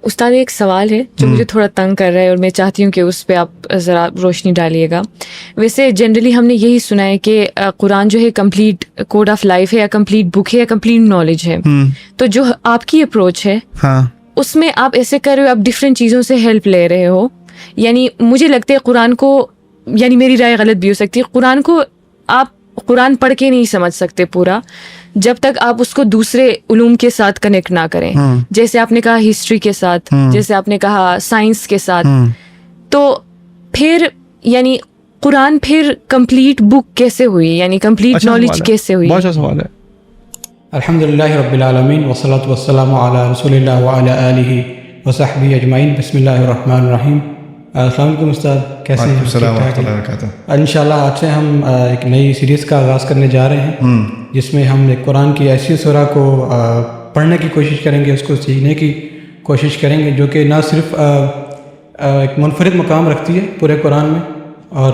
استاد ایک سوال ہے جو مجھے تھوڑا تنگ کر رہا ہے اور میں چاہتی ہوں کہ اس پہ آپ ذرا روشنی ڈالیے گا. ویسے جنرلی ہم نے یہی سنا ہے کہ قرآن جو ہے کمپلیٹ کوڈ آف لائف ہے یا کمپلیٹ بک ہے یا کمپلیٹ نالج ہے. تو جو آپ کی اپروچ ہے اس میں آپ ایسے کر رہے ہو, آپ ڈفرینٹ چیزوں سے ہیلپ لے رہے ہو. یعنی مجھے لگتا ہے قرآن کو, یعنی میری رائے غلط بھی ہو سکتی ہے, قرآن کو آپ قرآن پڑھ کے نہیں سمجھ سکتے پورا جب تک آپ اس کو دوسرے علوم کے ساتھ کنیکٹ نہ کریں. جیسے آپ نے کہا ہسٹری کے ساتھ, جیسے آپ نے کہا سائنس کے ساتھ. تو پھر یعنی قرآن پھر کمپلیٹ بک کیسے ہوئی, یعنی کمپلیٹ نالج کیسے ہوئی؟ بہت اچھا سوال ہے. الحمدللہ رب العالمین والصلاة والسلام علی رسول اللہ وعلی آلہ وصحبہ اجمعین. بسم اللہ الرحمن الرحیم. السلام علیکم استاد, کیسے ہیں؟ السلام ورحمۃ اللہ وبرکاتہ. انشاءاللہ آج سے ہم ایک نئی سیریز کا آغاز کرنے جا رہے ہیں جس میں ہم ایک قرآن کی ایسی سورہ کو پڑھنے کی کوشش کریں گے, اس کو سیکھنے کی کوشش کریں گے, جو کہ نہ صرف ایک منفرد مقام رکھتی ہے پورے قرآن میں اور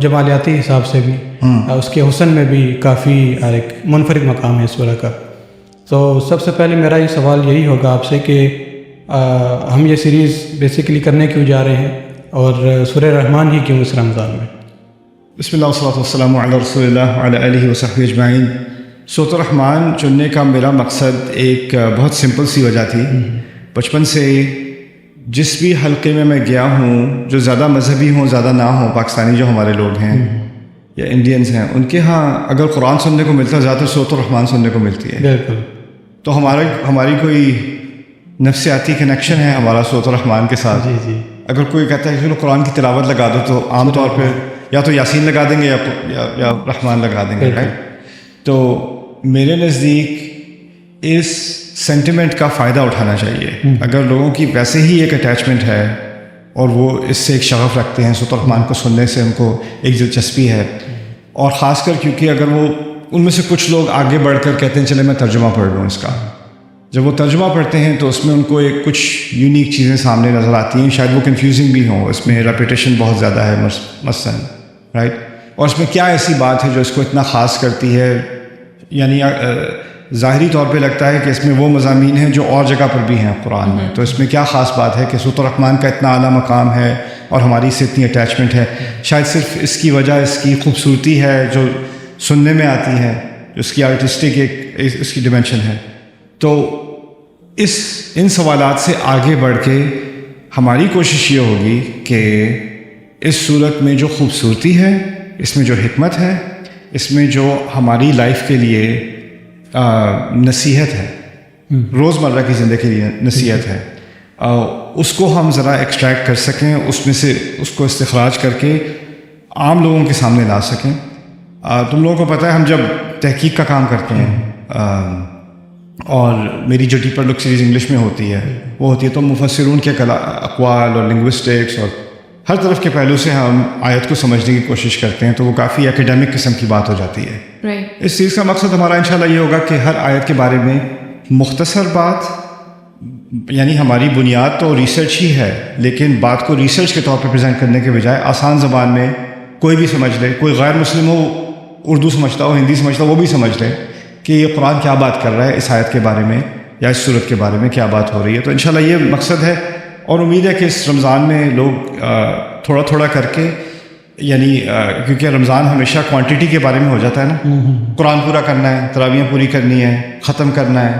جمالیاتی حساب سے بھی اس کے حسن میں بھی کافی ایک منفرد مقام ہے اس سورہ کا. تو سب سے پہلے میرا یہ سوال یہی ہوگا آپ سے کہ ہم یہ سیریز بیسیکلی کرنے کیوں جا رہے ہیں اور سورہ رحمان ہی کیوں اس رمضان میں؟ بسم اللہ والصلاۃ والسلام علی رسول اللہ وعلی آلہ وصحبہ اجمعین. سورۃ الرحمن چننے کا میرا مقصد ایک بہت سمپل سی وجہ تھی. بچپن سے جس بھی حلقے میں گیا ہوں, جو زیادہ مذہبی ہوں زیادہ نہ ہوں, پاکستانی جو ہمارے لوگ ہیں یا انڈینز ہیں, ان کے ہاں اگر قرآن سننے کو ملتا ہے زیادہ تر سورۃ الرحمن سننے کو ملتی ہے. بالکل. تو ہماری کوئی نفسیاتی کنیکشن ہے ہمارا سورۃ الرحمن کے ساتھ. جی جی. اگر کوئی کہتا ہے کہ چلو قرآن کی تلاوت لگا دو تو عام طور پہ یا تو یاسین لگا دیں گے یا رحمان لگا دیں گے, رائٹ. تو میرے نزدیک اس سینٹیمنٹ کا فائدہ اٹھانا چاہیے. اگر لوگوں کی ویسے ہی ایک اٹیچمنٹ ہے اور وہ اس سے ایک شغف رکھتے ہیں, سورۃ الرحمن کو سننے سے ان کو ایک دلچسپی ہے, اور خاص کر کیونکہ اگر وہ ان میں سے کچھ لوگ آگے بڑھ کر کہتے ہیں چلے میں ترجمہ پڑھ لوں اس کا, جب وہ ترجمہ پڑھتے ہیں تو اس میں ان کو ایک کچھ یونیک چیزیں سامنے نظر آتی ہیں. شاید وہ کنفیوزنگ بھی ہوں, اس میں ریپیٹیشن بہت زیادہ ہے مثلاً, رائٹ. اور اس میں کیا ایسی بات ہے جو اس کو اتنا خاص کرتی ہے. یعنی ظاہری طور پہ لگتا ہے کہ اس میں وہ مضامین ہیں جو اور جگہ پر بھی ہیں قرآن میں, تو اس میں کیا خاص بات ہے کہ سورۃ الرحمن کا اتنا اعلیٰ مقام ہے اور ہماری اس سے اتنی اٹیچمنٹ ہے. شاید صرف اس کی وجہ اس کی خوبصورتی ہے جو سننے میں آتی ہے, اس کی آرٹسٹک ایک اس کی ڈیمینشن ہے. تو ان سوالات سے آگے بڑھ کے ہماری کوشش یہ ہوگی کہ اس صورت میں جو خوبصورتی ہے, اس میں جو حکمت ہے, اس میں جو ہماری لائف کے لیے نصیحت ہے, روزمرہ کی زندگی کے لیے نصیحت ہے, اس کو ہم ذرا ایکسٹریکٹ کر سکیں, اس میں سے اس کو استخراج کر کے عام لوگوں کے سامنے لا سکیں. تم لوگوں کو پتہ ہے ہم جب تحقیق کا کام کرتے ہیں اور میری جو ڈیپر لک سیریز انگلش میں ہوتی ہے وہ ہوتی ہے, تو مفسرون کے اقوال اور لنگوسٹکس اور ہر طرف کے پہلو سے ہم آیت کو سمجھنے کی کوشش کرتے ہیں, تو وہ کافی ایکیڈیمک قسم کی بات ہو جاتی ہے. اس چیز کا مقصد ہمارا انشاءاللہ یہ ہوگا کہ ہر آیت کے بارے میں مختصر بات, یعنی ہماری بنیاد تو ریسرچ ہی ہے, لیکن بات کو ریسرچ کے طور پہ پریزنٹ کرنے کے بجائے آسان زبان میں کوئی بھی سمجھ لے, کوئی غیر مسلم ہو, اردو سمجھتا ہو, ہندی سمجھتا ہو, وہ بھی سمجھ لے کہ یہ قرآن کیا بات کر رہا ہے, اس آیت کے بارے میں یا اس صورت کے بارے میں کیا بات ہو رہی ہے. تو انشاءاللہ یہ مقصد ہے, اور امید ہے کہ اس رمضان میں لوگ تھوڑا تھوڑا کر کے, یعنی کیونکہ رمضان ہمیشہ کوانٹٹی کے بارے میں ہو جاتا ہے نا, قرآن پورا کرنا ہے, تراویحیں پوری کرنی ہے, ختم کرنا ہے,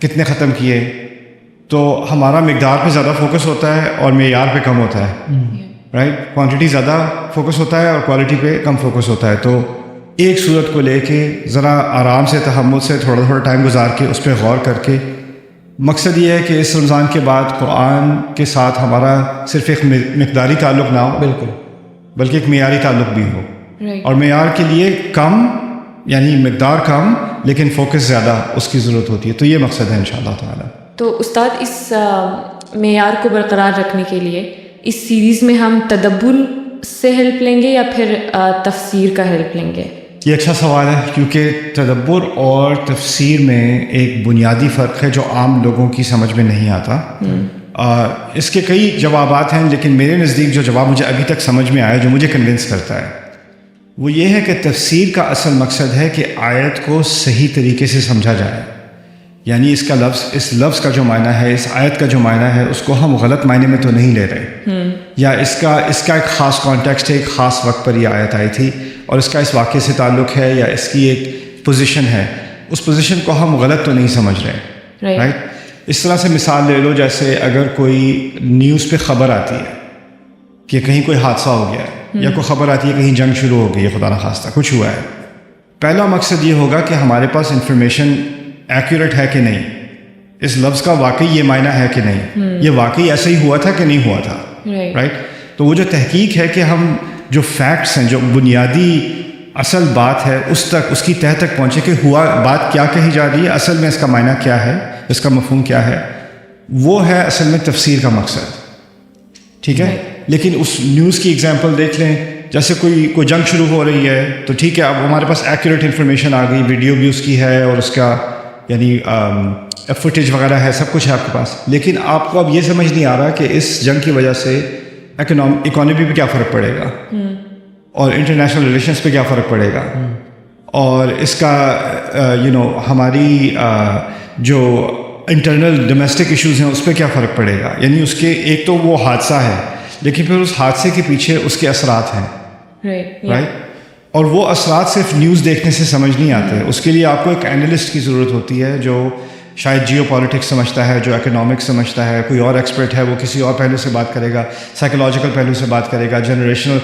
کتنے ختم کیے, تو ہمارا مقدار پہ زیادہ فوکس ہوتا ہے اور معیار پہ کم ہوتا ہے, رائٹ. کوانٹٹی زیادہ فوکس ہوتا ہے اور کوالٹی پہ کم فوکس ہوتا ہے. تو ایک صورت کو لے کے ذرا آرام سے, تحمل سے تھوڑا تھوڑا ٹائم گزار کے اس پہ غور کر کے, مقصد یہ ہے کہ اس رمضان کے بعد قرآن کے ساتھ ہمارا صرف ایک مقداری تعلق نہ ہو, بالکل, بلکہ ایک معیاری تعلق بھی ہو. اور معیار کے لیے کم, یعنی مقدار کم لیکن فوکس زیادہ, اس کی ضرورت ہوتی ہے. تو یہ مقصد ہے انشاءاللہ تعالی. تو استاد اس معیار کو برقرار رکھنے کے لیے اس سیریز میں ہم تدبر سے ہیلپ لیں گے یا پھر تفسیر کا ہیلپ لیں گے؟ یہ اچھا سوال ہے, کیونکہ تدبر اور تفسیر میں ایک بنیادی فرق ہے جو عام لوگوں کی سمجھ میں نہیں آتا. اس کے کئی جوابات ہیں, لیکن میرے نزدیک جو جواب مجھے ابھی تک سمجھ میں آیا, جو مجھے کنونس کرتا ہے, وہ یہ ہے کہ تفسیر کا اصل مقصد ہے کہ آیت کو صحیح طریقے سے سمجھا جائے. یعنی اس لفظ کا جو معنی ہے، اس آیت کا جو معنی ہے، اس کو ہم غلط معنی میں تو نہیں لے رہے، یا اس کا ایک خاص کانٹیکسٹ ہے، ایک خاص وقت پر یہ آیت آئی تھی اور اس کا اس واقعے سے تعلق ہے، یا اس کی ایک پوزیشن ہے، اس پوزیشن کو ہم غلط تو نہیں سمجھ رہے، رائٹ؟ اس طرح سے مثال لے لو، جیسے اگر کوئی نیوز پہ خبر آتی ہے کہ کہیں کوئی حادثہ ہو گیا ہے، یا کوئی خبر آتی ہے کہیں جنگ شروع ہو گئی ہے، خدا نخواستہ کچھ ہوا ہے، پہلا مقصد یہ ہوگا کہ ہمارے پاس انفارمیشن ایکوریٹ ہے کہ نہیں، اس لفظ کا واقعی یہ معنی ہے کہ نہیں، یہ واقعی ایسا ہی ہوا تھا کہ نہیں ہوا تھا، رائٹ؟ تو وہ جو تحقیق ہے کہ ہم جو فیکٹس ہیں، جو بنیادی اصل بات ہے، اس کی تہ تک پہنچے کہ ہوا بات کیا کہی جا رہی ہے، اصل میں اس کا معنی کیا ہے، اس کا مفہوم کیا ہے، وہ ہے اصل میں تفسیر کا مقصد، ٹھیک ہے؟ لیکن اس نیوز کی اگزامپل دیکھ لیں، جیسے کوئی جنگ شروع ہو رہی ہے تو ٹھیک ہے، اب ہمارے پاس ایکوریٹ انفارمیشن آ گئی، ویڈیو بھی اس کی ہے اور اس کا یعنی فوٹیج وغیرہ ہے، سب کچھ ہے آپ کے پاس، لیکن آپ کو اب یہ سمجھ نہیں آ رہا کہ اس جنگ کی وجہ سے اکانومی پہ کیا فرق پڑے گا، اور انٹرنیشنل ریلیشنس پہ کیا فرق پڑے گا، اور اس کا ہماری جو انٹرنل ڈومیسٹک ایشوز ہیں اس پہ کیا فرق پڑے گا، یعنی اس کے ایک تو وہ حادثہ ہے، لیکن پھر اس حادثے کے پیچھے اس کے اثرات ہیں، رائٹ؟ اور وہ اثرات صرف نیوز دیکھنے سے سمجھ نہیں آتے، اس کے لیے آپ کو ایک اینالسٹ کی ضرورت ہوتی ہے جو شاید جیو پالیٹکس سمجھتا ہے، جو اکنامکس سمجھتا ہے، کوئی اور ایکسپرٹ ہے وہ کسی اور پہلو سے بات کرے گا، سائیکولوجیکل پہلو سے بات کرے گا، جنریشنل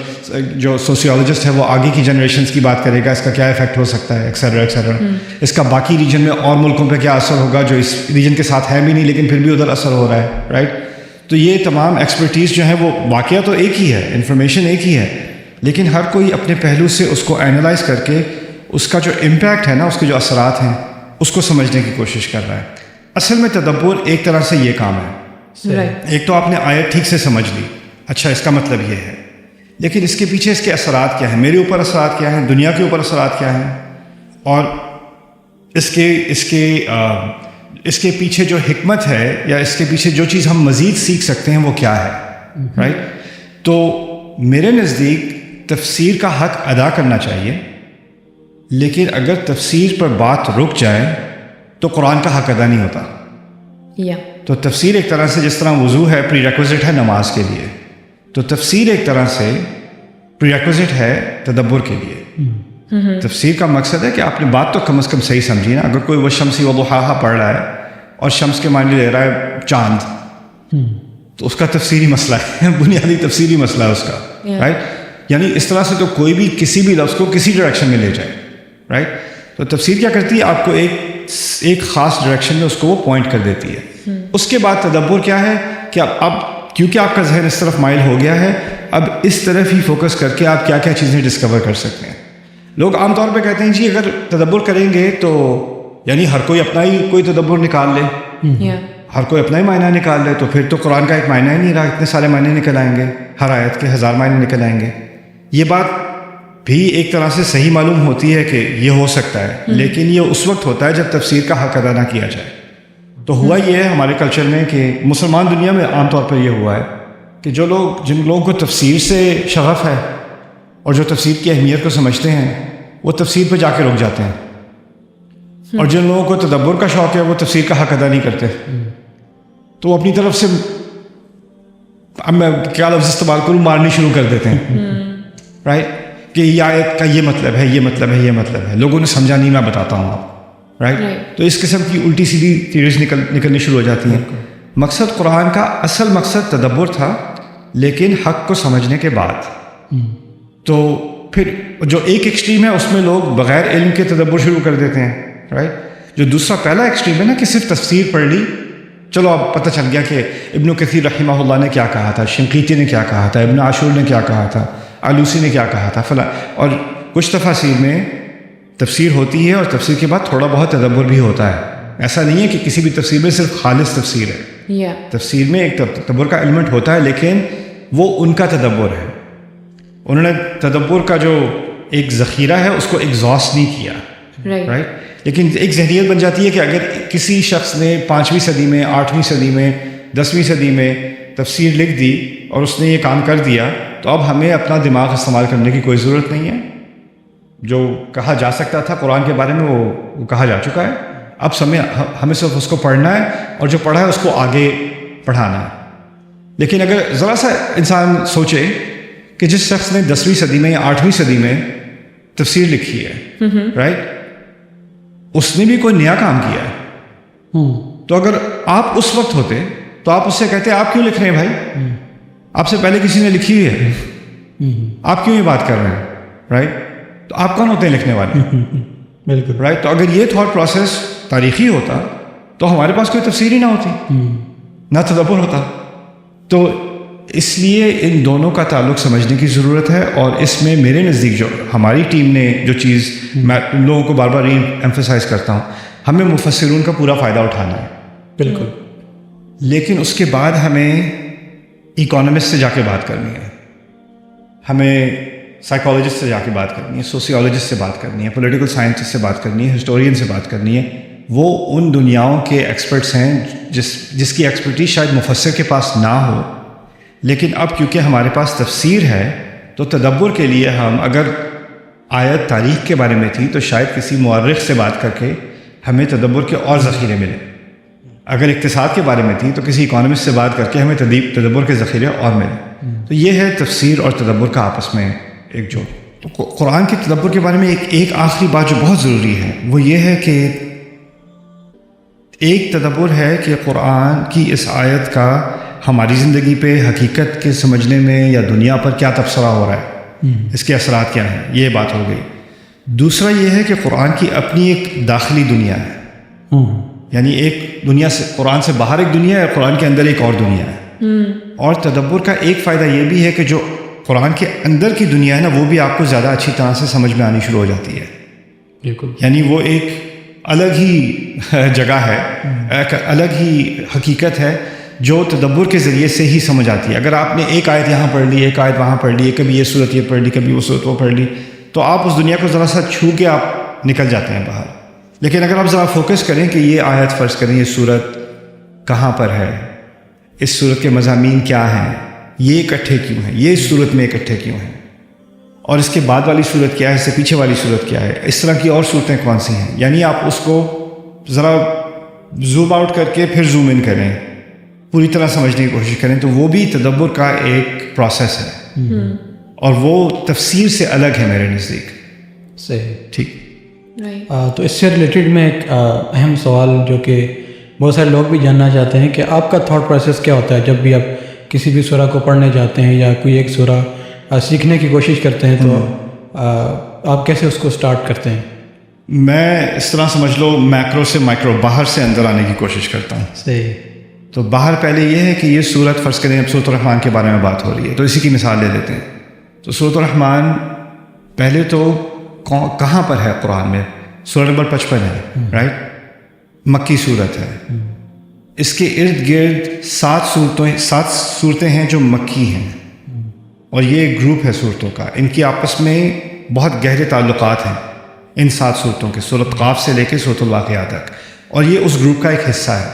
جو سوسیولوجسٹ ہے وہ آگے کی جنریشنز کی بات کرے گا، اس کا کیا افیکٹ ہو سکتا ہے، ایکسیٹرا ایکسیٹرا، اس کا باقی ریجن میں اور ملکوں پہ کیا اثر ہوگا جو اس ریجن کے ساتھ ہے بھی نہیں لیکن پھر بھی ادھر اثر ہو رہا ہے، رائٹ؟ تو یہ تمام ایکسپرٹیز جو ہیں وہ واقعہ تو ایک ہی ہے، انفارمیشن ایک ہی ہے، لیکن ہر کوئی اپنے پہلو سے اس کو اینالائز کر کے اس کا جو امپیکٹ ہے نا، اس کے جو اثرات ہیں، اس کو سمجھنے کی کوشش کر رہا ہے۔ اصل میں تدبر ایک طرح سے یہ کام ہے، ایک تو آپ نے آیت ٹھیک سے سمجھ لی، اچھا اس کا مطلب یہ ہے، لیکن اس کے پیچھے اس کے اثرات کیا ہیں، میرے اوپر اثرات کیا ہیں، دنیا کے اوپر اثرات کیا ہیں، اور اس کے پیچھے جو حکمت ہے یا اس کے پیچھے جو چیز ہم مزید سیکھ سکتے ہیں وہ کیا ہے، رائٹ؟ تو میرے نزدیک تفسیر کا حق ادا کرنا چاہیے، لیکن اگر تفسیر پر بات رک جائے تو قرآن کا حق ادا نہیں ہوتا۔ تو تفسیر ایک طرح سے جس طرح وضو ہے پری ریکوزٹ ہے نماز کے لیے، تو تفسیر ایک طرح سے پری ریکوزٹ ہے تدبر کے لیے۔ تفسیر کا مقصد ہے کہ آپ نے بات تو کم از کم صحیح سمجھی نا۔ اگر کوئی والشمس وضحاہا پڑھ رہا ہے اور شمس کے معنی لے رہا ہے چاند، تو اس کا تفسیری مسئلہ ہے، بنیادی تفسیری مسئلہ ہے اس کا، رائٹ؟ یعنی اس طرح سے تو کوئی بھی کسی بھی لفظ کو کسی ڈائریکشن میں لے جائے، رائٹ؟ تو تفسیر کیا کرتی ہے، آپ کو ایک خاص ڈائریکشن میں اس کو وہ پوائنٹ کر دیتی ہے۔ اس کے بعد تدبر کیا ہے کہ اب کیونکہ آپ کا ذہن اس طرف مائل ہو گیا ہے، اب اس طرف ہی فوکس کر کے آپ کیا کیا چیزیں ڈسکور کر سکتے ہیں۔ لوگ عام طور پہ کہتے ہیں جی اگر تدبر کریں گے تو یعنی ہر کوئی اپنا ہی کوئی تدبر نکال لے، ہر کوئی اپنا ہی معنی نکال لے، تو پھر تو قرآن کا ایک معنی ہی نہیں رہا، اتنے سارے معنی نکل آئیں گے، ہر آیت کے 1000 معنی نکل آئیں گے۔ یہ بات بھی ایک طرح سے صحیح معلوم ہوتی ہے کہ یہ ہو سکتا ہے، لیکن یہ اس وقت ہوتا ہے جب تفسیر کا حق ادا نہ کیا جائے۔ تو ہوا یہ ہے ہمارے کلچر میں کہ مسلمان دنیا میں عام طور پر یہ ہوا ہے کہ جن لوگوں کو تفسیر سے شغف ہے اور جو تفسیر کی اہمیت کو سمجھتے ہیں وہ تفسیر پہ جا کے رک جاتے ہیں، اور جن لوگوں کو تدبر کا شوق ہے وہ تفسیر کا حق ادا نہیں کرتے، تو وہ اپنی طرف سے اب میں کیا لفظ استعمال کروں، مارنی شروع کر دیتے ہیں، رائٹ؟ کہ یہ آیت کا یہ مطلب ہے، یہ مطلب ہے، یہ مطلب ہے، لوگوں نے سمجھا نہیں، میں بتاتا ہوں آپ، رائٹ؟ تو اس قسم کی الٹی سیدھی تھیوریز نکلنی شروع ہو جاتی ہیں۔ مقصد قرآن کا اصل مقصد تدبر تھا، لیکن حق کو سمجھنے کے بعد۔ تو پھر جو ایک ایکسٹریم ہے اس میں لوگ بغیر علم کے تدبر شروع کر دیتے ہیں، رائٹ؟ جو دوسرا پہلا ایکسٹریم ہے نا کہ صرف تفسیر پڑھ لی، چلو اب پتہ چل گیا کہ ابن کثیر رحمہ اللہ نے کیا کہا تھا، شنقیطی نے کیا کہا تھا، ابن عاشور نے کیا کہا تھا، آلوسی نے کیا کہا تھا، فلاں، اور کچھ تفاسیر میں تفسیر ہوتی ہے اور تفسیر کے بعد تھوڑا بہت تدبر بھی ہوتا ہے۔ ایسا نہیں ہے کہ کسی بھی تفسیر میں صرف خالص تفسیر ہے، تفسیر میں ایک تدبر کا ایلیمنٹ ہوتا ہے، لیکن وہ ان کا تدبر ہے، انہوں نے تدبر کا جو ایک ذخیرہ ہے اس کو ایگزاسٹ نہیں کیا، رائٹ؟ لیکن ایک ذہنیت بن جاتی ہے کہ اگر کسی شخص نے 5ویں صدی میں، 8ویں صدی میں، 10ویں صدی میں تفسیر لکھ دی اور اس نے یہ کام کر دیا، تو اب ہمیں اپنا دماغ استعمال کرنے کی کوئی ضرورت نہیں ہے، جو کہا جا سکتا تھا قرآن کے بارے میں وہ کہا جا چکا ہے، اب ہمیں صرف اس کو پڑھنا ہے اور جو پڑھا ہے اس کو آگے پڑھانا ہے. لیکن اگر ذرا سا انسان سوچے کہ جس شخص نے 10ویں صدی میں یا 8ویں صدی میں تفسیر لکھی ہے رائٹ, اس نے بھی کوئی نیا کام کیا ہے. تو اگر آپ اس وقت ہوتے تو آپ اس سے کہتے آپ کیوں لکھ رہے ہیں بھائی, آپ سے پہلے کسی نے لکھی ہوئی ہے, آپ کیوں یہ بات کر رہے ہیں رائٹ. تو آپ کون ہوتے ہیں لکھنے والے, بالکل رائٹ. تو اگر یہ تھاٹ پروسیس تاریخی ہوتا تو ہمارے پاس کوئی تفسیر ہی نہ ہوتی, نہ تدبر ہوتا. تو اس لیے ان دونوں کا تعلق سمجھنے کی ضرورت ہے. اور اس میں میرے نزدیک جو ہماری ٹیم نے جو چیز میں لوگوں کو بار بار ری ایمفیسائز کرتا ہوں, ہمیں مفسرون کا پورا فائدہ اٹھانا ہے بالکل, لیکن اس کے بعد ہمیں اکانومسٹ سے جا کے بات کرنی ہے, ہمیں سائیکالوجسٹ سے جا کے بات کرنی ہے, سوسیولوجسٹ سے بات کرنی ہے, پولیٹیکل سائنٹسٹ سے بات کرنی ہے, ہسٹورین سے بات کرنی ہے. وہ ان دنیاؤں کے ایکسپرٹس ہیں جس کی ایکسپرٹیز شاید مفسر کے پاس نہ ہو. لیکن اب کیونکہ ہمارے پاس تفسیر ہے تو تدبر کے لیے ہم اگر آیت تاریخ کے بارے میں تھی تو شاید کسی مورخ سے بات کر کے ہمیں تدبر کے اور ذخیرے ملے. اگر اقتصاد کے بارے میں تھی تو کسی اکانومسٹ سے بات کر کے ہمیں تدبر کے ذخیرے اور ملے. تو یہ ہے تفسیر اور تدبر کا آپس میں ایک جوڑ. تو قرآن کے تدبر کے بارے میں ایک آخری بات جو بہت ضروری ہے وہ یہ ہے کہ ایک تدبر ہے کہ قرآن کی اس آیت کا ہماری زندگی پہ حقیقت کے سمجھنے میں یا دنیا پر کیا تبصرہ ہو رہا ہے, اس کے اثرات کیا ہیں, یہ بات ہو گئی. دوسرا یہ ہے کہ قرآن کی اپنی ایک داخلی دنیا ہے, یعنی ایک دنیا سے, قرآن سے باہر ایک دنیا ہے, قرآن کے اندر ایک اور دنیا ہے. اور تدبر کا ایک فائدہ یہ بھی ہے کہ جو قرآن کے اندر کی دنیا ہے نا وہ بھی آپ کو زیادہ اچھی طرح سے سمجھ میں آنی شروع ہو جاتی ہے. بالکل, یعنی وہ ایک الگ ہی جگہ ہے, ایک الگ ہی حقیقت ہے جو تدبر کے ذریعے سے ہی سمجھ آتی ہے. اگر آپ نے ایک آیت یہاں پڑھ لی, ایک آیت وہاں پڑھ لی, کبھی یہ صورت یہ پڑھ لی, کبھی وہ صورت وہ پڑھ لی, تو آپ اس دنیا کو ذرا سا چھو کے آپ نکل جاتے ہیں باہر. لیکن اگر آپ ذرا فوکس کریں کہ یہ آیت فرض کریں, یہ صورت کہاں پر ہے, اس صورت کے مضامین کیا ہیں, یہ اکٹھے کیوں ہیں, یہ اس صورت میں اکٹھے کیوں ہیں, اور اس کے بعد والی صورت کیا ہے, اس سے پیچھے والی صورت کیا ہے, اس طرح کی اور صورتیں کون سی ہیں. یعنی آپ اس کو ذرا زوم آؤٹ کر کے پھر زوم ان کریں, پوری طرح سمجھنے کی کوشش کریں, تو وہ بھی تدبر کا ایک پروسیس ہے, اور وہ تفسیر سے الگ ہے میرے نزدیک. صحیح, ٹھیک. تو اس سے ریلیٹڈ میں ایک اہم سوال جو کہ بہت سارے لوگ بھی جاننا چاہتے ہیں کہ آپ کا تھاٹ پروسیس کیا ہوتا ہے جب بھی آپ کسی بھی سورہ کو پڑھنے جاتے ہیں یا کوئی ایک سورہ سیکھنے کی کوشش کرتے ہیں, تو آپ کیسے اس کو سٹارٹ کرتے ہیں؟ میں اس طرح سمجھ لو میکرو سے مائکرو, باہر سے اندر آنے کی کوشش کرتا ہوں. صحیح. تو باہر پہلے یہ ہے کہ یہ سورت فرض کریں, اب سورۃ الرحمن کے بارے میں بات ہو رہی ہے تو اسی کی مثال لے لیتے ہیں. تو سورۃ الرحمن پہلے تو کہاں پر ہے قرآن میں؟ سورہ نمبر 55 ہے رائٹ, مکی صورت ہے. اس کے ارد گرد 7 صورتیں ہیں جو مکی ہیں, اور یہ ایک گروپ ہے صورتوں کا, ان کی آپس میں بہت گہرے تعلقات ہیں ان 7 صورتوں کے, سورۃ قاف سے لے کے سورۃ الواقعہ تک, اور یہ اس گروپ کا ایک حصہ ہے.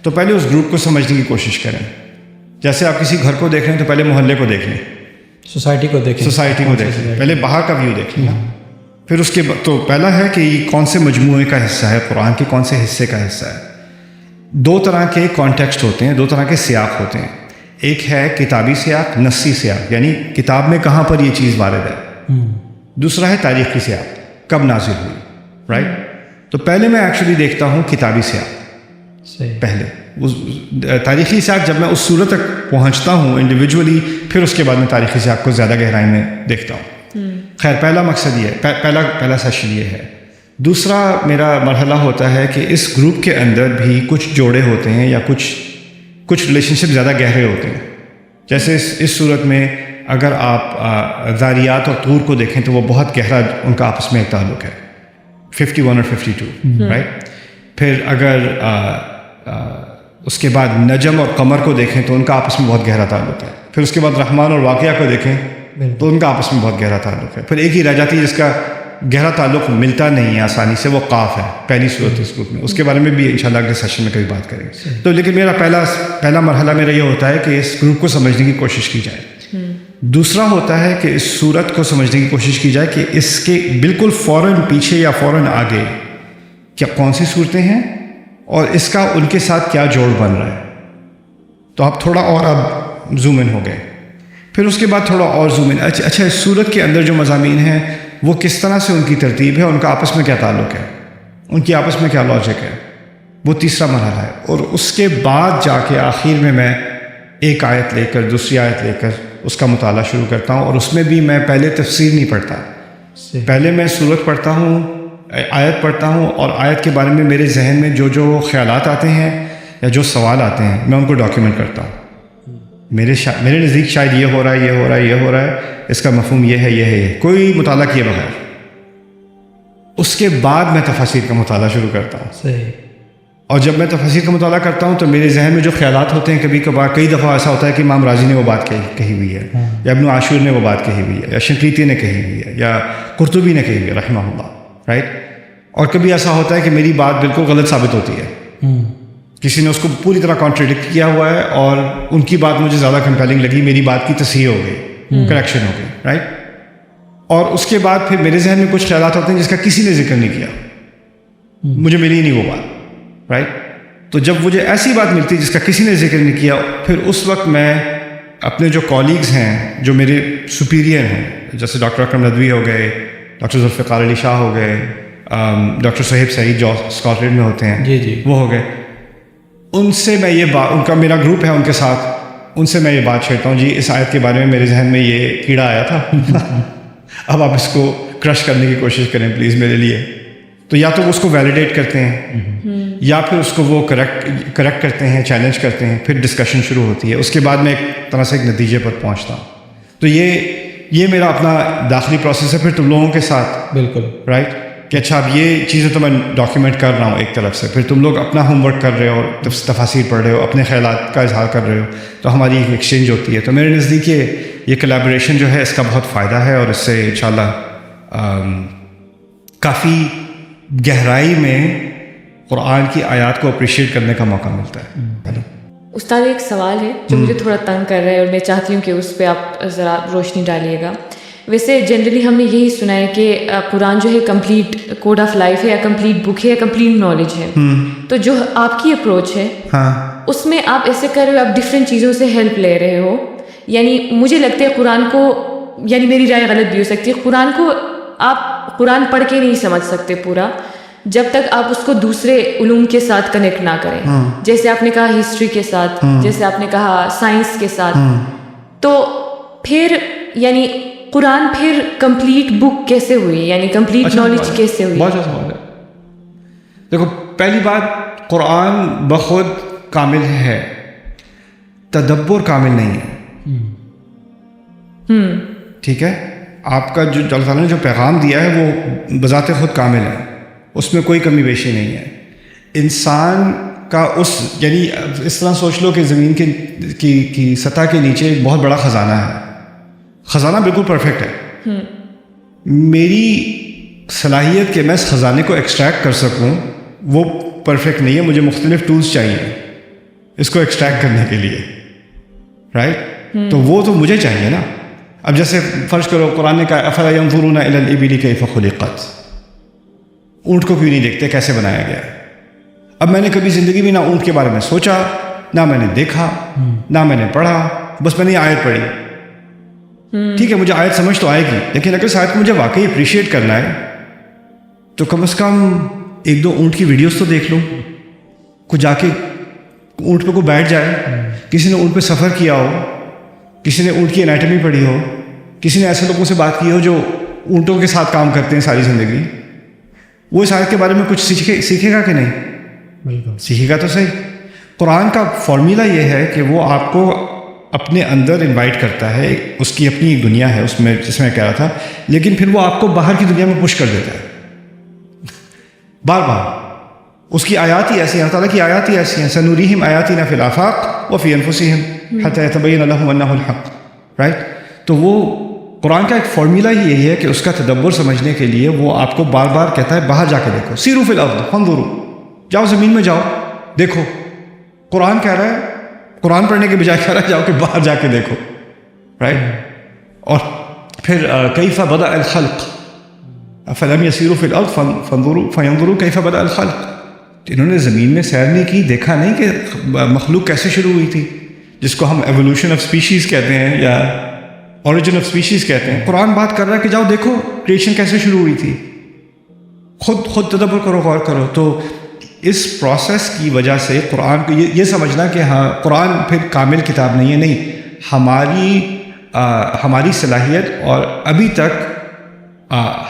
تو پہلے اس گروپ کو سمجھنے کی کوشش کریں. جیسے آپ کسی گھر کو دیکھ رہے ہیں تو پہلے محلے کو دیکھ لیں, سوسائٹی کو دیکھیں, پہلے باہر کا ویو دیکھ لیں. پھر اس کے تو پہلا ہے کہ یہ کون سے مجموعے کا حصہ ہے, قرآن کے کون سے حصے کا حصہ ہے. 2 طرح کے کانٹیکسٹ ہوتے ہیں, 2 طرح کے سیاق ہوتے ہیں. ایک ہے کتابی سیاق, نصی سیاق, یعنی کتاب میں کہاں پر یہ چیز وارد ہے. دوسرا ہے تاریخی سیاق, کب نازل ہوئی, رائٹ. تو پہلے میں ایکچولی دیکھتا ہوں کتابی سیاق. پہلے تاریخی سیاق جب میں اس صورت تک پہنچتا ہوں انڈیویجولی, پھر اس کے بعد میں تاریخی سیاق کو زیادہ گہرائی میں دیکھتا ہوں. خیر, پہلا مقصد یہ ہے, پہلا سیشن یہ ہے. دوسرا میرا مرحلہ ہوتا ہے کہ اس گروپ کے اندر بھی کچھ جوڑے ہوتے ہیں یا کچھ ریلیشن شپ زیادہ گہرے ہوتے ہیں. جیسے اس صورت میں اگر آپ ذاریات اور طور کو دیکھیں تو وہ بہت گہرا ان کا آپس میں ایک تعلق ہے, 51 اور 52 رائٹ. پھر اگر اس کے بعد نجم اور قمر کو دیکھیں تو ان کا آپس میں بہت گہرا تعلق ہے. پھر اس کے بعد رحمان اور واقعہ کو دیکھیں تو ان کا آپس میں بہت گہرا تعلق ہے. پھر ایک ہی رہ جاتی ہے جس کا گہرا تعلق ملتا نہیں ہے آسانی سے, وہ قاف ہے, پہلی صورت اس گروپ میں. اس کے بارے میں بھی انشاءاللہ اگلے سیشن میں کبھی بات کریں گے. تو لیکن میرا پہلا مرحلہ میرا یہ ہوتا ہے کہ اس گروپ کو سمجھنے کی کوشش کی جائے. دوسرا ہوتا ہے کہ اس صورت کو سمجھنے کی کوشش کی جائے کہ اس کے بالکل فوراً پیچھے یا فوراً آگے کیا کون سی صورتیں ہیں اور اس کا ان کے ساتھ کیا جوڑ بن رہا ہے. تو آپ تھوڑا اور اب زوم ان ہو گئے. پھر اس کے بعد تھوڑا اور زوم ان. اچھا اس صورت کے اندر جو مضامین ہیں وہ کس طرح سے ان کی ترتیب ہے, ان کا آپس میں کیا تعلق ہے, ان کی آپس میں کیا لاجک ہے, وہ تیسرا مرحلہ ہے. اور اس کے بعد جا کے آخر میں ایک آیت لے کر دوسری آیت لے کر اس کا مطالعہ شروع کرتا ہوں. اور اس میں بھی میں پہلے تفسیر نہیں پڑھتا, پہلے میں صورت پڑھتا ہوں, آیت پڑھتا ہوں, اور آیت کے بارے میں میرے ذہن میں جو خیالات آتے ہیں یا جو سوال آتے ہیں میں ان کو ڈاکیومنٹ کرتا ہوں. میرے نزدیک شاید یہ ہو رہا ہے, یہ ہو رہا ہے, یہ ہو رہا ہے, اس کا مفہوم یہ ہے, یہ ہے, یہ کوئی مطالعہ کیے بغیر. اس کے بعد میں تفاسیر کا مطالعہ شروع کرتا ہوں. صحیح. اور جب میں تفاسیر کا مطالعہ کرتا ہوں تو میرے ذہن میں جو خیالات ہوتے ہیں, کبھی کبھار کئی دفعہ ایسا ہوتا ہے کہ امام راضی نے وہ بات کہی ہوئی ہے, یا ابن عاشور نے وہ بات کہی ہوئی ہے, یا شنقیطی نے کہی ہوئی ہے, یا قرطبی نے کہی ہوئی ہے رحمہ اللہ, رائٹ. اور کبھی ایسا ہوتا ہے کہ میری بات بالکل غلط ثابت ہوتی ہے, کسی نے اس کو پوری طرح کانٹریڈکٹ کیا ہوا ہے اور ان کی بات مجھے زیادہ کمپیلنگ لگی, میری بات کی تصحیح ہو گئی, کریکشن ہو گئی, رائٹ. اور اس کے بعد پھر میرے ذہن میں کچھ خیالات ہوتے ہیں جس کا کسی نے ذکر نہیں کیا, مجھے ملی نہیں وہ بات, رائٹ. تو جب مجھے ایسی بات ملتی جس کا کسی نے ذکر نہیں کیا, پھر اس وقت میں اپنے جو کالیگز ہیں جو میرے سپیریئر ہیں, جیسے ڈاکٹر اکرم ندوی ہو گئے, ڈاکٹر ذوالفقار علی شاہ ہو گئے, ڈاکٹر صہیب سعید جو اسکاٹ لینڈ میں ہوتے ہیں, جی وہ ہو گئے, ان سے میں یہ بات, ان کا میرا گروپ ہے ان کے ساتھ, ان سے میں یہ بات چھیڑتا ہوں, جی اس آیت کے بارے میں میرے ذہن میں یہ کیڑا آیا تھا, اب آپ اس کو کرش کرنے کی کوشش کریں پلیز میرے لیے. تو یا تو وہ اس کو ویلیڈیٹ کرتے ہیں یا پھر اس کو وہ کریکٹ کرتے ہیں, چیلنج کرتے ہیں, پھر ڈسکشن شروع ہوتی ہے. اس کے بعد میں ایک طرح سے ایک نتیجے پر پہنچتا ہوں. تو یہ میرا اپنا داخلی پروسیس ہے. پھر تم لوگوں کے ساتھ بالکل رائٹ کہ اچھا اب یہ چیزیں تو میں ڈاکیومنٹ کر رہا ہوں ایک طرف سے, پھر تم لوگ اپنا ہوم ورک کر رہے ہو, تفاسیر پڑھ رہے ہو, اپنے خیالات کا اظہار کر رہے ہو, تو ہماری ایک ایکسچینج ہوتی ہے. تو میرے نزدیک یہ کولیبوریشن جو ہے اس کا بہت فائدہ ہے, اور اس سے انشاءاللہ کافی گہرائی میں قرآن کی آیات کو اپریشیٹ کرنے کا موقع ملتا ہے. استاد ایک سوال ہے جو مجھے تھوڑا تنگ کر رہا ہے اور میں چاہتی ہوں کہ اس پہ آپ ذرا روشنی ڈالیے گا. ویسے جنرلی ہم نے یہی سنا ہے کہ قرآن جو ہے کمپلیٹ کوڈ آف لائف ہے, یا کمپلیٹ بک ہے, یا کمپلیٹ نالج ہے. تو جو آپ کی اپروچ ہے اس میں آپ ایسے کر رہے ہو, آپ ڈفرینٹ چیزوں سے ہیلپ لے رہے ہو. یعنی مجھے لگتا ہے قرآن کو, یعنی میری رائے غلط بھی ہو سکتی ہے, قرآن کو آپ قرآن پڑھ کے نہیں سمجھ سکتے پورا جب تک آپ اس کو دوسرے علوم کے ساتھ کنیکٹ نہ کریں. جیسے آپ نے کہا ہسٹری کے ساتھ, جیسے آپ نے کہا سائنس کے ساتھ. تو پھر یعنی قرآن پھر کمپلیٹ بک کیسے ہوئی, یعنی کمپلیٹ نالج کیسے ہوئی؟ بہت اچھا سوال ہے. دیکھو پہلی بات, قرآن بخود کامل ہے, تدبر کامل نہیں ہے. ٹھیک ہے, آپ کا جو اللہ تعالیٰ نے جو پیغام دیا ہے وہ بذات خود کامل ہے, اس میں کوئی کمی بیشی نہیں ہے. انسان کا یعنی اس طرح سوچ لو کہ زمین کی سطح کے نیچے ایک بہت بڑا خزانہ ہے. خزانہ بالکل پرفیکٹ ہے. میری صلاحیت کہ میں اس خزانے کو ایکسٹریکٹ کر سکوں وہ پرفیکٹ نہیں ہے. مجھے مختلف ٹولز چاہیے اس کو ایکسٹریکٹ کرنے کے لیے, رائٹ. تو وہ تو مجھے چاہیے نا. اب جیسے فرض کرو قرآن نے کہا افلا ينظرون الى الابل كيف خلقت, اونٹ کو کیوں نہیں دیکھتے کیسے بنایا گیا. اب میں نے کبھی زندگی میں نہ اونٹ کے بارے میں سوچا, نہ میں نے دیکھا, نہ میں نے پڑھا, بس میں نے آیت پڑھی. ٹھیک ہے, مجھے آیت سمجھ تو آئے گی, لیکن اگر اس آیت کو مجھے واقعی اپریشیٹ کرنا ہے تو کم از کم ایک دو اونٹ کی ویڈیوز تو دیکھ لوں. کوئی جا کے اونٹ پہ کوئی بیٹھ جائے, کسی نے اونٹ پہ سفر کیا ہو, کسی نے اونٹ کی انیٹمی پڑھی ہو, کسی نے ایسے لوگوں سے بات کی ہو جو اونٹوں کے ساتھ کام کرتے ہیں ساری زندگی, وہ اس آیت کے بارے میں کچھ سیکھے گا کہ نہیں؟ بالکل سیکھے گا تو صحیح. قرآن کا فارمولہ یہ ہے کہ وہ آپ کو اپنے اندر انوائٹ کرتا ہے, اس کی اپنی ایک دنیا ہے اس میں, جس میں کہہ رہا تھا, لیکن پھر وہ آپ کو باہر کی دنیا میں پش کر دیتا ہے بار بار. اس کی آیات ہی ایسی ہیں, اللہ تعالیٰ کی آیات ہی ایسی ہیں, سنوریہم آیاتنا فی الآفاق وفی انفسہم حتی یتبین لہم انہ الحق, رائٹ. تو وہ قرآن کا ایک فارمولہ ہی یہی ہے کہ اس کا تدبر سمجھنے کے لیے وہ آپ کو بار بار کہتا ہے باہر جا کے دیکھو, سیروا فی الارض فانظروا, جاؤ زمین میں جاؤ دیکھو. قرآن کہہ رہا ہے, قرآن پڑھنے کے بجائے کہہ رہا ہے جاؤ کہ باہر جا کے دیکھو, رائٹ. اور پھر کیف بدأ الخلق, فلم یسیروا فی الارض فینظروا کیف بدأ الخلق، انہوں نے زمین میں سیر نہیں کی، دیکھا نہیں کہ مخلوق کیسے شروع ہوئی تھی، جس کو ہم ایوولوشن آف اسپیشیز کہتے ہیں یا اوریجن آف اسپیشیز کہتے ہیں. قرآن بات کر رہا ہے کہ جاؤ دیکھو کریشن کیسے شروع ہوئی تھی، خود تدبر کرو، غور کرو. تو اس پروسیس کی وجہ سے قرآن کو یہ سمجھنا کہ ہاں قرآن پھر کامل کتاب نہیں ہے، نہیں، ہماری صلاحیت اور ابھی تک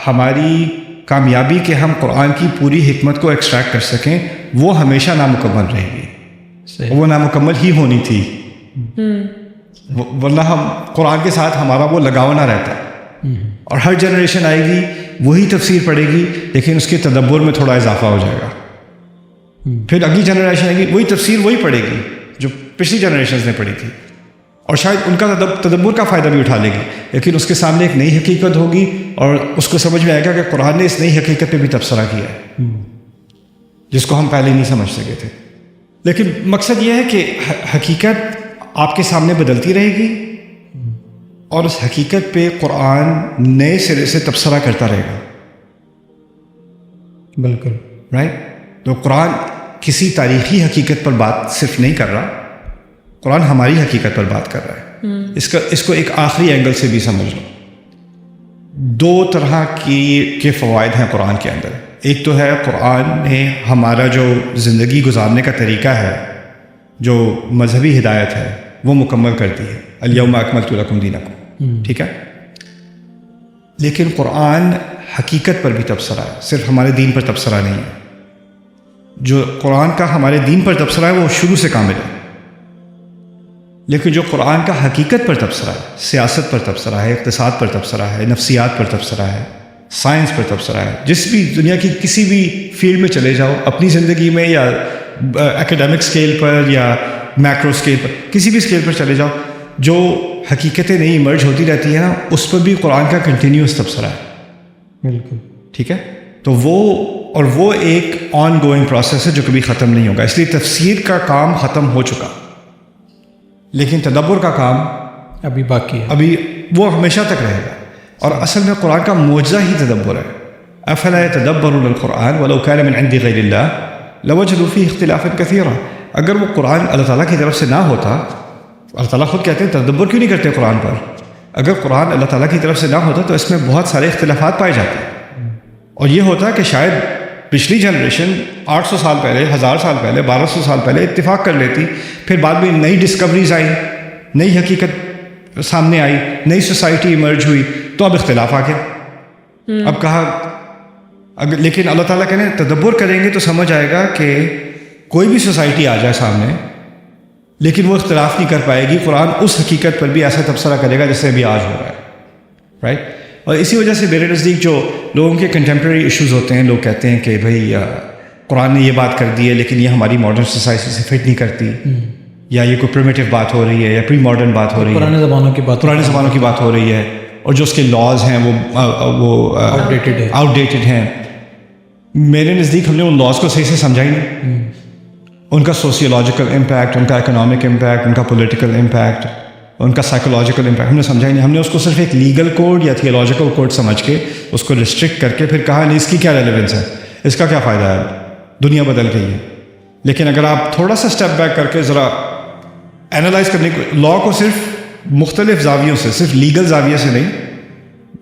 ہماری کامیابی کہ ہم قرآن کی پوری حکمت کو ایکسٹریکٹ کر سکیں وہ ہمیشہ نامکمل رہے گی، وہ نامکمل ہی ہونی تھی، ورنہ ہم قرآن کے ساتھ ہمارا وہ لگاؤ نہ رہتا. اور ہر جنریشن آئے گی وہی تفسیر پڑھے گی لیکن اس کے تدبر میں تھوڑا اضافہ ہو جائے گا. پھر اگلی جنریشن آئے گی وہی تفسیر وہی پڑھے گی جو پچھلی جنریشنز نے پڑھی تھی، اور شاید ان کا تدبر کا فائدہ بھی اٹھا لے گی، لیکن اس کے سامنے ایک نئی حقیقت ہوگی اور اس کو سمجھ میں آئے گا کہ قرآن نے اس نئی حقیقت پہ بھی تبصرہ کیا ہے جس کو ہم پہلے نہیں سمجھ سکے تھے. لیکن مقصد یہ ہے کہ حقیقت آپ کے سامنے بدلتی رہے گی اور اس حقیقت پہ قرآن نئے سرے سے تبصرہ کرتا رہے گا. بالکل رائٹ. تو قرآن کسی تاریخی حقیقت پر بات صرف نہیں کر رہا، قرآن ہماری حقیقت پر بات کر رہا ہے. اس کو ایک آخری اینگل سے بھی سمجھ لو. دو طرح کے فوائد ہیں قرآن کے اندر. ایک تو ہے قرآن نے ہمارا جو زندگی گزارنے کا طریقہ ہے، جو مذہبی ہدایت ہے، وہ مکمل کر دی ہے. الیوم اکملت لکم دینکم، ٹھیک ہے. لیکن قرآن حقیقت پر بھی تبصرہ ہے، صرف ہمارے دین پر تبصرہ نہیں ہے. جو قرآن کا ہمارے دین پر تبصرہ ہے وہ شروع سے کامل ہے، لیکن جو قرآن کا حقیقت پر تبصرہ ہے، سیاست پر تبصرہ ہے، اقتصاد پر تبصرہ ہے، نفسیات پر تبصرہ ہے، سائنس پر تبصرہ ہے. جس بھی دنیا کی کسی بھی فیلڈ میں چلے جاؤ، اپنی زندگی میں یا ایکیڈیمک اسکیل پر یا میکرو اسکیل پر، کسی بھی اسکیل پر چلے جاؤ، جو حقیقتیں نئی ایمرج ہوتی رہتی ہیں نا، اس پر بھی قرآن کا کنٹینیوس تبصرہ ہے. بالکل ٹھیک ہے. تو وہ ایک آن گوئنگ پروسیس ہے جو کبھی ختم نہیں ہوگا. اس لیے تفسیر کا کام ختم ہو چکا، لیکن تدبر کا کام ابھی باقی ہے، ابھی وہ ہمیشہ تک رہے گا. اور اصل میں قرآن کا معجزہ ہی تدبر ہے. افلا يتدبرون القرآن ولو كان من عند غیر اللہ لوجدوا فيه اختلافا كثيرا. اگر وہ قرآن اللہ تعالیٰ کی طرف سے نہ ہوتا، اللہ تعالیٰ خود کہتے ہیں تدبر کیوں نہیں کرتے قرآن پر، اگر قرآن اللہ تعالیٰ کی طرف سے نہ ہوتا تو اس میں بہت سارے اختلافات پائے جاتے. اور یہ ہوتا کہ شاید پچھلی جنریشن 800 سال پہلے، 1000 سال پہلے، 1200 سال پہلے اتفاق کر لیتی، پھر بعد میں نئی ڈسکوریز آئیں، نئی حقیقت سامنے آئی، نئی سوسائٹی ایمرج ہوئی، تو اب اختلاف آ گیا. اب کہا لیکن اللہ تعالیٰ کہنے تدبر کریں گے تو سمجھ آئے گا کہ کوئی بھی سوسائٹی آ جائے سامنے لیکن وہ اختلاف نہیں کر پائے گی. قرآن اس حقیقت پر بھی ایسا تبصرہ کرے گا جیسے ابھی آج ہو رہا ہے. رائٹ. اور اسی وجہ سے میرے نزدیک جو لوگوں کے کنٹمپریری ایشوز ہوتے ہیں، لوگ کہتے ہیں کہ بھائی قرآن نے یہ بات کر دی ہے لیکن یہ ہماری ماڈرن سوسائٹی سے فٹ نہیں کرتی، یا یہ کوئی پریمیٹیو بات ہو رہی ہے یا پری ماڈرن بات ہو رہی ہے، پرانے زمانوں کی بات ہو رہی ہے، اور جو اس کے لاز ہیں وہ آؤٹ ڈیٹڈ ہیں. میرے نزدیک ہم نے ان لاز کو صحیح سے سمجھا ہی نہیں. ان کا سوسیولوجیکل امپیکٹ، ان کا اکنامک امپیکٹ، ان کا پولیٹیکل امپیکٹ، ان کا سائیکولوجیکل امپیکٹ ہم نے سمجھا ہی نہیں. ہم نے اس کو صرف ایک لیگل کوڈ یا تھیولوجیکل کوڈ سمجھ کے اس کو ریسٹرکٹ کر کے پھر کہا نہیں اس کی کیا ریلیونس ہے، اس کا کیا فائدہ ہے، دنیا بدل گئی ہے. لیکن اگر آپ تھوڑا سا اسٹیپ بیک کر کے ذرا اینالائز کرنے کو، لا کو صرف مختلف زاویوں سے، صرف لیگل زاویے سے نہیں،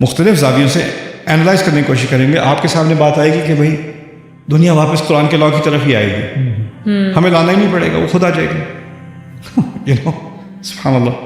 مختلف زاویوں سے اینالائز کرنے کی کوشش کریں گے، آپ کے سامنے بات آئے گی کہ بھائی دنیا واپس قرآن کے لا کی طرف ہی آئے گی. ہمیں لانا ہی نہیں پڑے گا، وہ خود آ جائے گی. سبحان اللہ.